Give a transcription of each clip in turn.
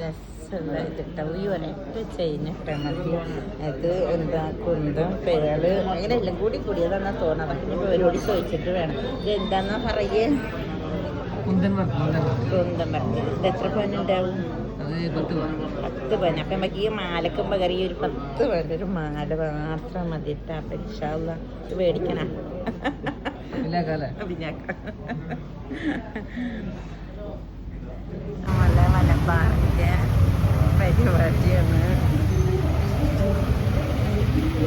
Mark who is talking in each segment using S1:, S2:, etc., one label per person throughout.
S1: രസമുള്ള ഇതിട്ടൊക്കെ ചെയിനിട്ടാൽ മതി. അത് എന്താ കുന്തം പേള് അങ്ങനെ എല്ലാം കൂടി കൂടിയതാണെന്നാ തോന്നണം. ഇനി പേരോട് ചോദിച്ചിട്ട് വേണം. ഇത് എന്താന്നാ പറയേ? കുന്തം വർക്ക്. ഇത് എത്ര പവനുണ്ടാവും? 10 പവൻ. അപ്പം നമുക്ക് ഈ മാലക്കും പകരം ഈ ഒരു 10 പവൻ്റെ ഒരു മാല മാത്രം മതി ഇട്ടാ. അപ്പം ഇൻഷാ അല്ലാ ഇത് മേടിക്കണം. നമ്മളെ മലബാറിൻ്റെ പരിപാടിയാണ്.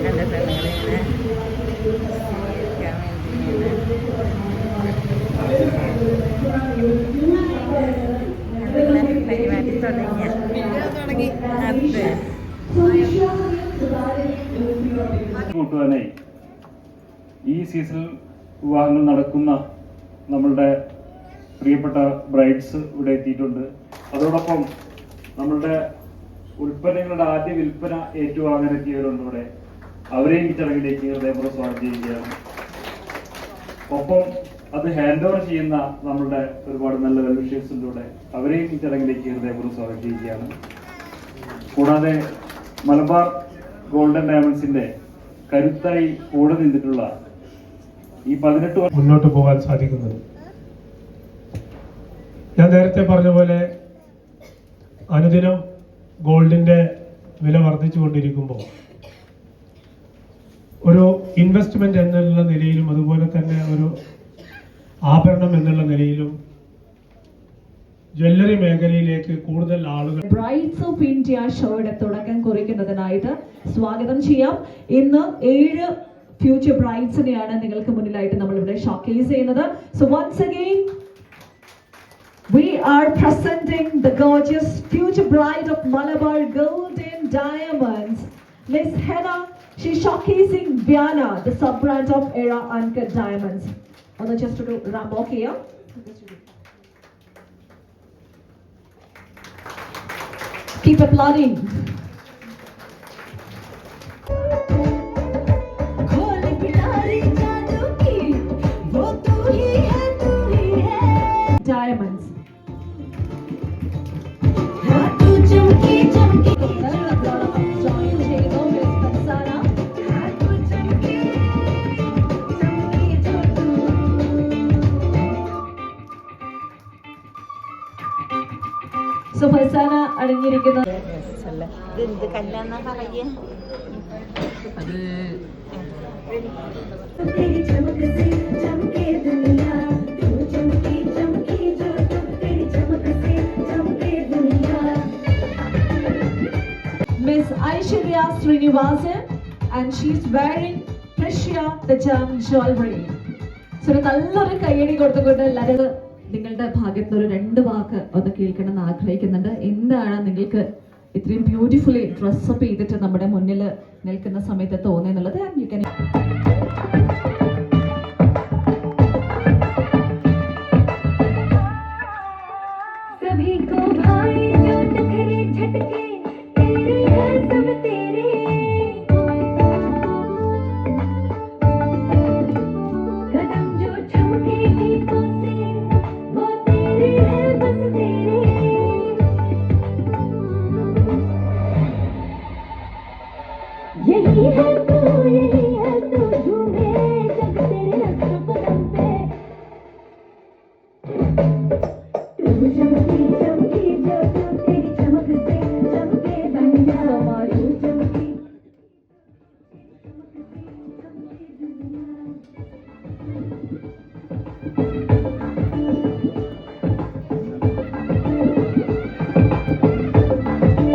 S1: കണ്ട പെണ്ണുങ്ങളിങ്ങനെ സ്വീകരിക്കാൻ വേണ്ടിയാണ് പരിപാടി തുടങ്ങി.
S2: കൂട്ടുവാനായി ഈ സീസണിൽ വിവാഹങ്ങൾ നടക്കുന്ന നമ്മളുടെ പ്രിയപ്പെട്ട ബ്രൈഡ്സ് ഇവിടെ എത്തിയിട്ടുണ്ട്. അതോടൊപ്പം നമ്മളുടെ ഉൽപ്പന്നങ്ങളുടെ ആദ്യ വിൽപ്പന ഏറ്റുവാങ്ങാനെത്തിയവരുണ്ട് ഇവിടെ. അവരെയും ഈ ചടങ്ങിലേക്ക് ഹൃദയപൂർവ്വം സ്വാഗതം ചെയ്യുകയാണ്. ഒപ്പം അത് ഹാൻഡ് ഓവർ ചെയ്യുന്ന നമ്മളുടെ ഒരുപാട് നല്ല വെൽവിഷേഴ്സിലൂടെ അവരെയും ഈ ചടങ്ങിലേക്ക് ഹൃദയപൂർവ്വം സ്വാഗതം ചെയ്യുകയാണ്. കൂടാതെ മലബാർ ഗോൾഡൻ ഡയമണ്ട്സിന്റെ കരുത്തായി കൂടെ നിന്നിട്ടുള്ള ഈ 18
S3: മുന്നോട്ട് പോകാൻ സാധിക്കുന്നത്. ഞാൻ നേരത്തെ പറഞ്ഞ പോലെ അനുദിനം ഗോൾഡിന്റെ വില വർദ്ധിച്ചുകൊണ്ടിരിക്കുമ്പോൾ ഒരു ഇൻവെസ്റ്റ്മെന്റ് എന്നുള്ള നിലയിലും അതുപോലെ തന്നെ ഒരു ആഭരണം എന്നുള്ള നിലയിലും ജ്വല്ലറി മേഖലയിലേക്ക് കൂടുതൽ ആളുകൾ
S4: ബ്രൈഡ്സ് ഓഫ് ഇന്ത്യ ഷോയുടെ തുടക്കം കുറിക്കുന്നതിനായിട്ട് സ്വാഗതം ചെയ്യാം. ഇന്ന് 7 ഫ്യൂച്ചർ ബ്രൈഡ്സിനെയാണ് നിങ്ങൾക്ക് മുന്നിലായിട്ട് നമ്മൾ ഇവിടെ ഷോക്കേസ് ചെയ്യുന്നത്. So once again we are presenting the gorgeous future bride of Malabar Gold and Diamonds, Miss Henna. She's showcasing Viana, the sub-brand of Era Uncut Diamonds. On the just to do Ramok here. Keep applauding. Diamonds. So Farsana അടങ്ങിയിരിക്കുന്ന
S1: ഇതെന്ത് കല്ലാന്നാ പറയേ?
S4: Miss Aishwarya Srinivasan, and she's wearing Precious the gem jewelry. So നല്ലൊരു കയ്യടി കൊടുത്തുകൊണ്ട് എല്ലാവരും നിങ്ങളുടെ ഭാഗത്ത് ഒരു 2 വാക്ക് ഒന്ന് കേൾക്കണം എന്ന് ആഗ്രഹിക്കുന്നുണ്ട്. എന്താണ് നിങ്ങൾക്ക് ഇത്രയും ബ്യൂട്ടിഫുള്ളി ഡ്രസ്സപ്പ് ചെയ്തിട്ട് നമ്മുടെ മുന്നിൽ നിൽക്കുന്ന സമയത്ത് തോന്നുന്നുള്ളത്? യു ക്യാൻ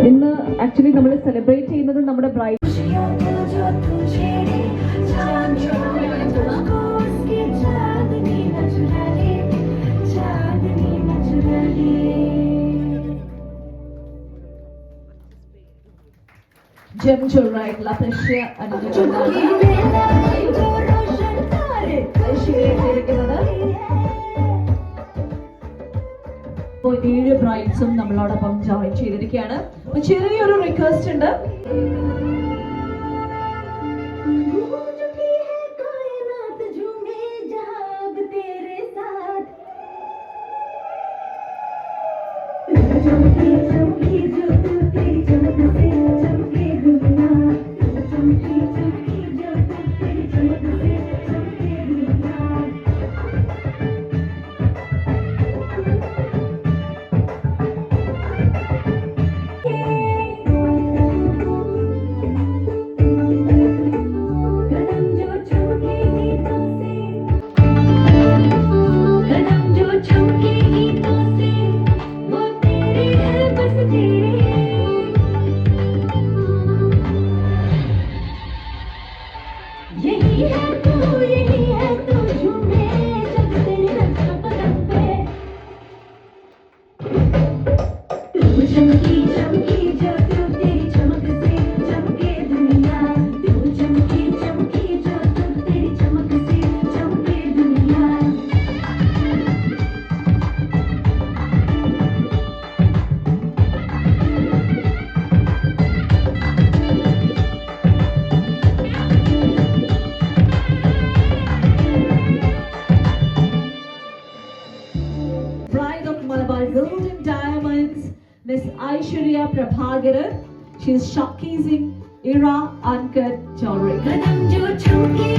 S4: ഇന്ന് ആക്ച്വലി നമ്മൾ സെലിബ്രേറ്റ് ചെയ്യുന്നത് നമ്മുടെ ബ്രൈഡ് ജെം ജുവലറായിട്ടുള്ള പ്രഷ്യ അണിഞ്ഞിട്ടുണ്ടാണ് ഇപ്പോൾ 7 ബ്രൈഡ്സും നമ്മളോടൊപ്പം ജോയിൻ ചെയ്തിരിക്കുകയാണ്. ചെറിയൊരു റിക്വസ്റ്റ് ഉണ്ട്.
S5: चमकी चमकी चमकी चमकी जो तू तेरी चमक से चमके दुनिया तू चमकी चमकी जो तू तेरी चमक से चमके दुनिया
S4: Bride of Malabar Gold and Diamonds, Miss Aishwarya Prabhakaran. She is showcasing era uncut jewelry.
S5: कदम जो चमके